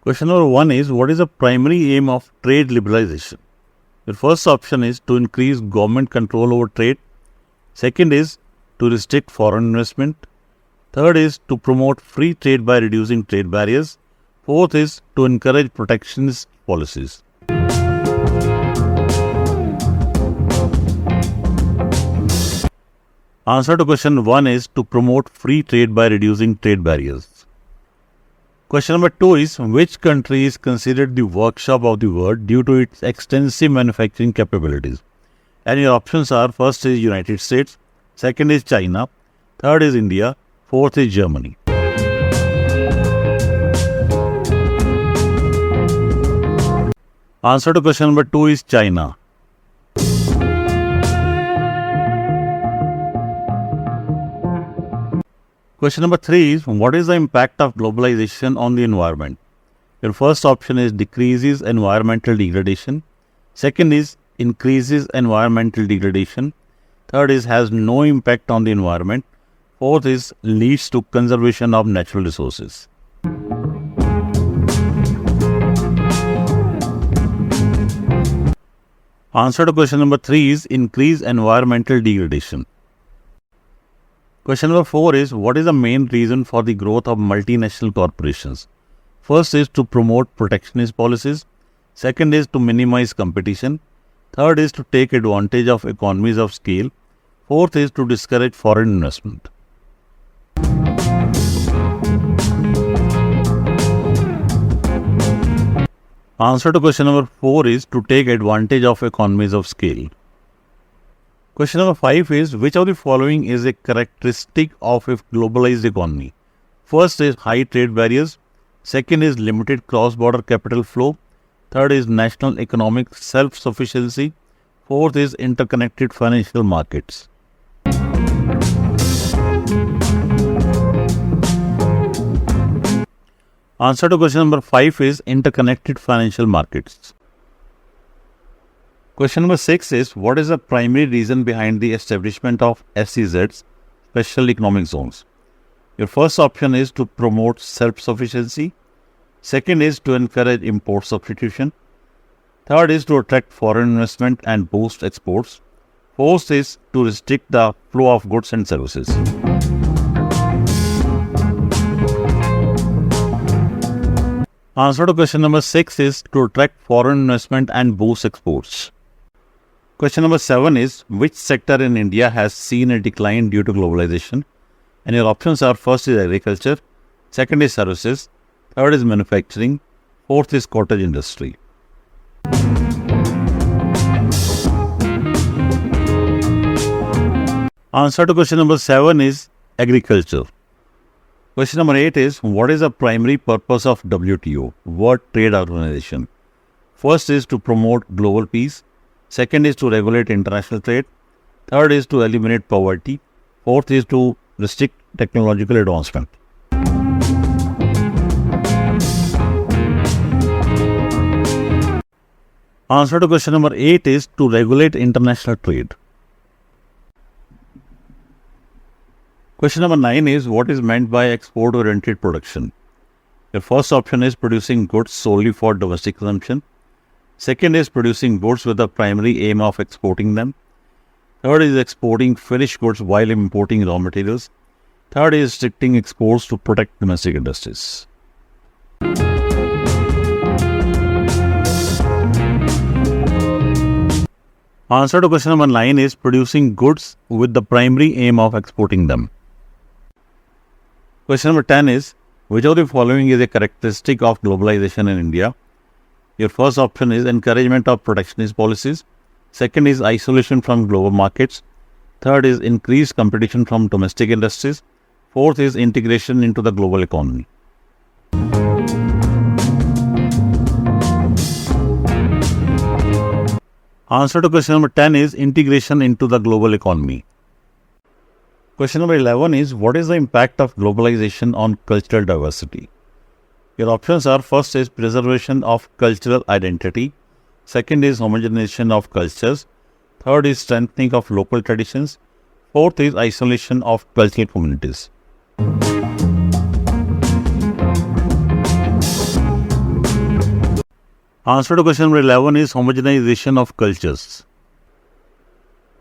Question number 1 is, what is the primary aim of trade liberalization? Your first option is to increase government control over trade. Second is to restrict foreign investment. Third is to promote free trade by reducing trade barriers. Fourth is to encourage protectionist policies. Answer to question 1 is to promote free trade by reducing trade barriers. Question number 2 is, which country is considered the workshop of the world due to its extensive manufacturing capabilities? And your options are, first is United States, second is China, third is India, fourth is Germany. Answer to question number 2 is China. Question number 3 is, what is the impact of globalization on the environment? Your first option is decreases environmental degradation. Second is increases environmental degradation. Third is has no impact on the environment. Fourth is leads to conservation of natural resources. Answer to question number 3 is increase environmental degradation. Question number 4 is, what is the main reason for the growth of multinational corporations? First is to promote protectionist policies. Second is to minimize competition. Third is to take advantage of economies of scale. Fourth is to discourage foreign investment. Answer to question number 4 is to take advantage of economies of scale. Question number 5 is, which of the following is a characteristic of a globalized economy? First is high trade barriers. Second is limited cross-border capital flow. Third is national economic self-sufficiency. Fourth is interconnected financial markets. Answer to question number 5 is interconnected financial markets. Question number 6 is, what is the primary reason behind the establishment of SEZs, Special Economic Zones? Your first option is to promote self-sufficiency. Second is to encourage import substitution. Third is to attract foreign investment and boost exports. Fourth is to restrict the flow of goods and services. Answer to question number 6 is to attract foreign investment and boost exports. Question number 7 is, which sector in India has seen a decline due to globalization? And your options are, first is agriculture, second is services, third is manufacturing, fourth is cottage industry. Answer to question number 7 is agriculture. Question number 8 is, what is the primary purpose of WTO, World Trade Organization? First is to promote global peace. Second is to regulate international trade. Third is to eliminate poverty. Fourth is to restrict technological advancement. Answer to question number 8 is to regulate international trade. Question number 9 is, what is meant by export-oriented production? Your first option is producing goods solely for domestic consumption. Second is producing goods with the primary aim of exporting them. Third is exporting finished goods while importing raw materials. Third is restricting exports to protect domestic industries. Answer to question number 9 is producing goods with the primary aim of exporting them. Question number 10 is, which of the following is a characteristic of globalization in India? Your first option is encouragement of protectionist policies. Second is isolation from global markets. Third is increased competition from domestic industries. Fourth is integration into the global economy. Answer to question number 10 is integration into the global economy. Question number 11 is, what is the impact of globalization on cultural diversity? Your options are, first is preservation of cultural identity. Second is homogenization of cultures. Third is strengthening of local traditions. Fourth is isolation of cultural communities. Answer to question number 11 is homogenization of cultures.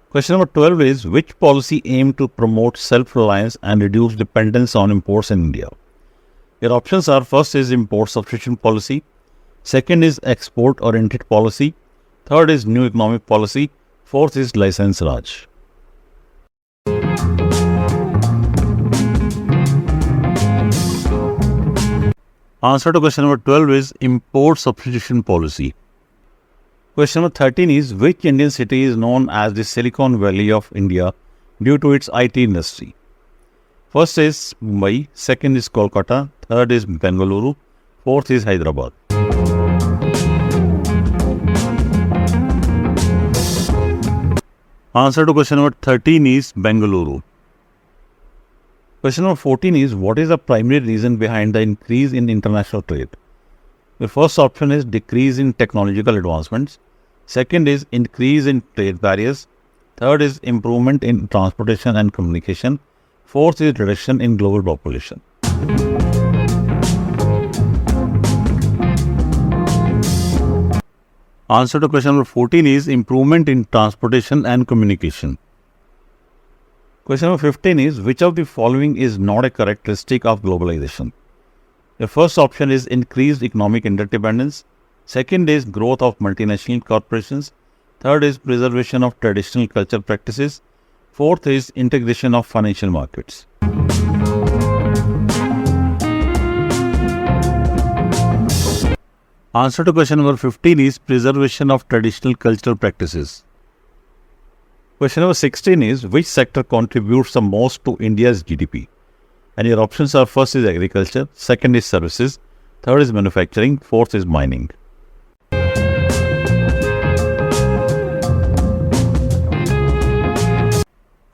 Question number 12 is which policy aimed to promote self-reliance and reduce dependence on imports in India? Your options are: first is import substitution policy, second is export-oriented policy, third is new economic policy, fourth is license Raj. Answer to question number 12 is import substitution policy. Question number 13 is which Indian city is known as the Silicon Valley of India due to its IT industry? First is Mumbai, second is Kolkata, third is Bengaluru, fourth is Hyderabad. Answer to question number 13 is Bengaluru. Question number 14 is what is the primary reason behind the increase in international trade? The first option is decrease in technological advancements. Second is increase in trade barriers. Third is improvement in transportation and communication. Fourth is reduction in global population. Answer to question number 14 is improvement in transportation and communication. Question number 15 is which of the following is not a characteristic of globalization? The first option is increased economic interdependence. Second is growth of multinational corporations. Third is preservation of traditional cultural practices. Fourth is integration of financial markets. Answer to question number 15 is preservation of traditional cultural practices. Question number 16 is which sector contributes the most to India's GDP? And your options are: first is agriculture, second is services, third is manufacturing, fourth is mining.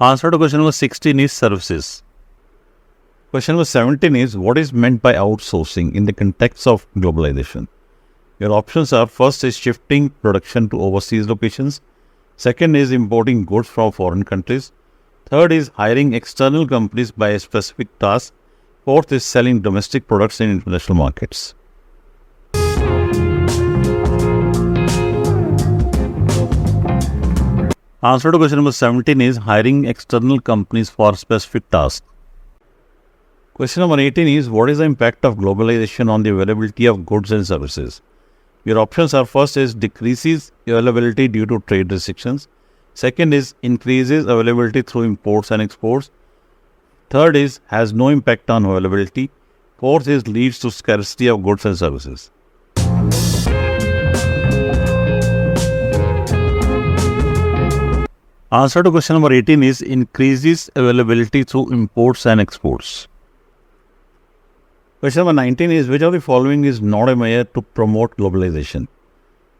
Answer to question number 16 is services. Question number 17 is what is meant by outsourcing in the context of globalization? Your options are: first is shifting production to overseas locations, second is importing goods from foreign countries, third is hiring external companies by a specific task, fourth is selling domestic products in international markets. Answer to question number 17 is hiring external companies for specific tasks. Question number 18 is what is the impact of globalization on the availability of goods and services? Your options are: first is decreases availability due to trade restrictions, second is increases availability through imports and exports, third is has no impact on availability, fourth is leads to scarcity of goods and services. Answer to question number 18 is increases availability through imports and exports. Question number 19 is which of the following is not a measure to promote globalization?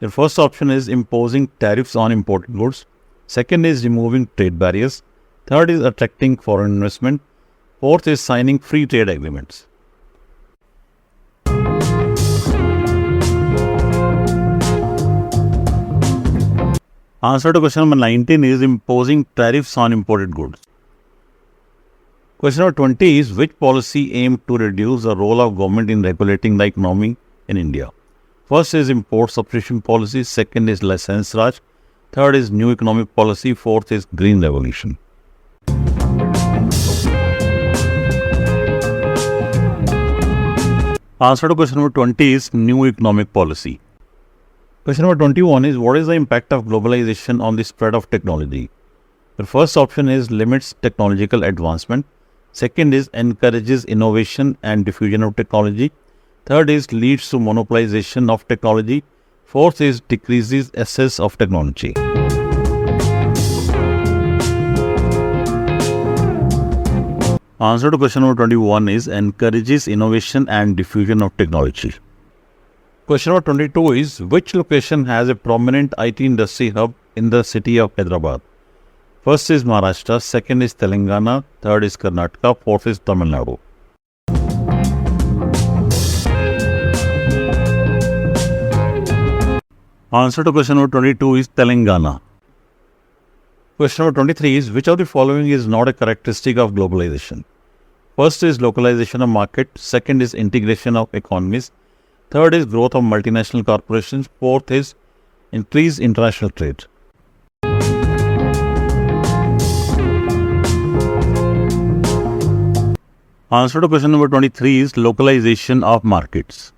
The first option is imposing tariffs on imported goods, second is removing trade barriers, third is attracting foreign investment, fourth is signing free trade agreements. Answer to question number 19 is imposing tariffs on imported goods. Question number 20 is which policy aimed to reduce the role of government in regulating the economy in India? First is import substitution policy, second is license Raj, third is new economic policy, fourth is green revolution. Answer to question number 20 is new economic policy. Question number 21 is what is the impact of globalization on the spread of technology? The first option is limits technological advancement, second is encourages innovation and diffusion of technology, third is leads to monopolization of technology, fourth is decreases access of technology. Answer to question number 21 is encourages innovation and diffusion of technology. Question number 22 is which location has a prominent IT industry hub in the city of Hyderabad? First is Maharashtra, second is Telangana, third is Karnataka, fourth is Tamil Nadu. Answer to question number 22 is Telangana. Question number 23 is which of the following is not a characteristic of globalization? First is localization of market, second is integration of economies, Third is growth of multinational corporations. Fourth is increased international trade. Answer to question number 23 is localization of markets.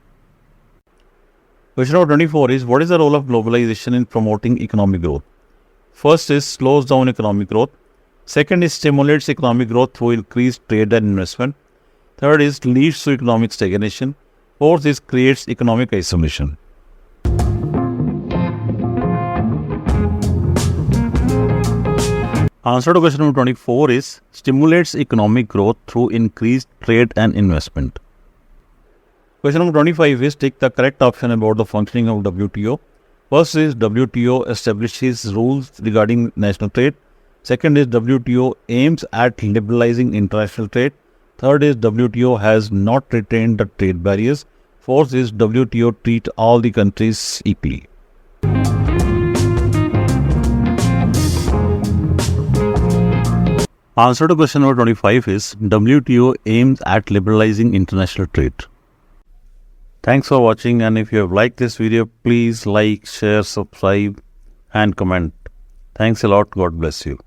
Question number 24 is what is the role of globalization in promoting economic growth? First is slows down economic growth. Second is stimulates economic growth through increased trade and investment. Third is leads to economic stagnation. Fourth is creates economic isolation. Answer to question number 24 is stimulates economic growth through increased trade and investment. Question number 25 is take the correct option about the functioning of WTO. First is WTO establishes rules regarding national trade. Second is WTO aims at liberalizing international trade. Third is WTO has not retained the trade barriers. Fourth is WTO treat all the countries equally. Answer to question number 25 is WTO aims at liberalizing international trade. Thanks for watching, and if you have liked this video, please like, share, subscribe and comment. Thanks a lot. God bless you.